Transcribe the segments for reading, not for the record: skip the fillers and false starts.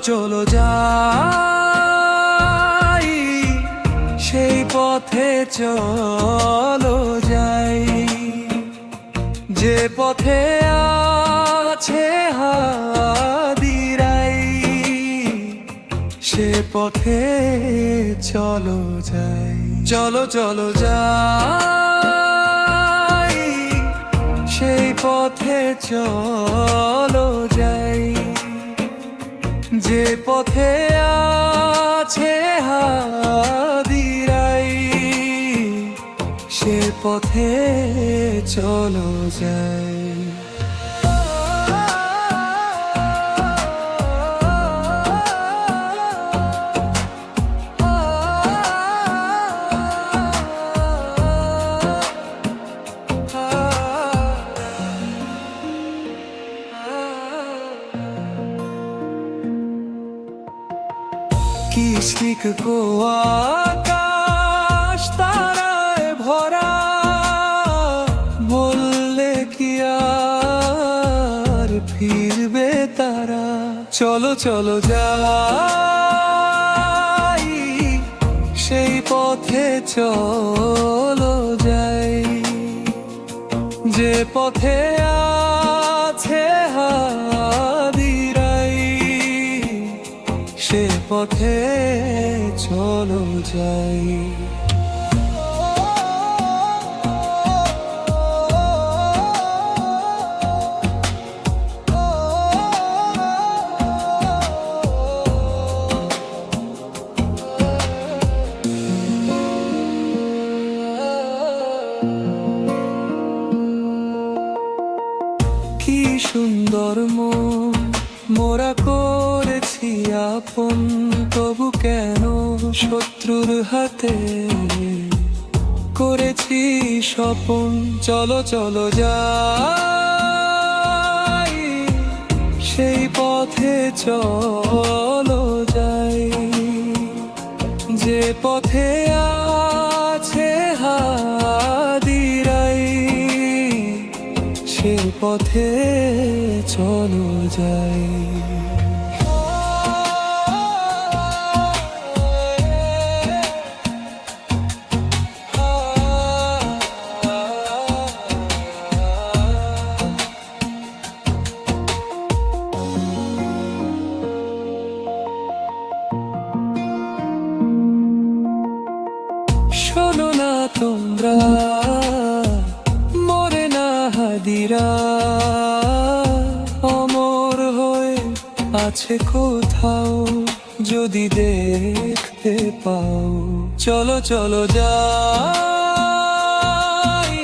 চলো যাই, সেই পথে চলো যাই, যে পথে আছে হাদিরাই, সে পথে চলো যাই। চলো চলো যাই, সেই পথে চলো যাই, যে পথে আছে হাদিরাই, সে পথে চলো যাই। किश्क को आकाश ताराए भरा, बोलले कि यार फिरबे तारा। चलो चलो যাই, সেই পথে চলো যাই, যে পথে আছে হাদিরাই, সে পথে চলো যাই। কি সুন্দর মন মোরা করেছি আপন, তবু কেন শত্রুর হাতে করেছি স্বপন। চলো চলো যাই, সেই পথে চলো যাই, যে পথে আছে হাদিরাই, সে পথে চলো যাই। শোনো না তোমরা, মরে না হাদিরা, অমর হয়ে আছে কোথাও, যদি দেখতে পাও। চলো চলো যাই,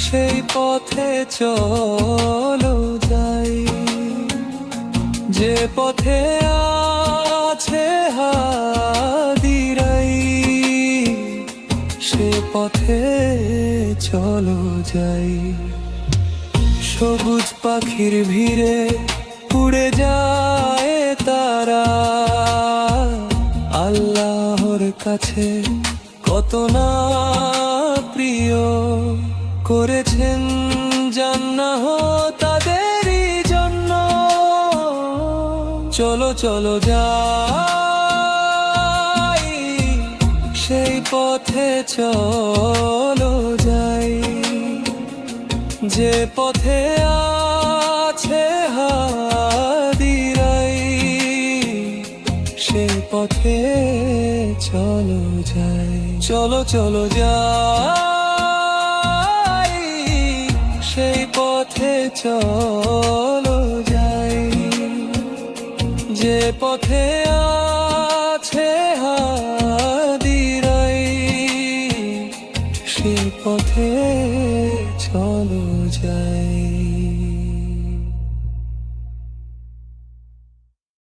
সেই পথে চলো যাই, যে পথে আছে হাদিরাই, সে পথে চলো যাই। সবুজ পাখির ভিড়ে উড়ে যায় তারা, আল্লাহর কাছে কত না প্রিয়, করেছেন জান্নাহ তাদেরই জন্য। চলো চলো যাই, সেই পথে চলো যাই, যে পথে আছে হাদিরাই, সে পথে চলো যাই। চলো চলো যাই, সেই পথে চলো যাই, যে পথে আছে হাদিরাই, সে পথে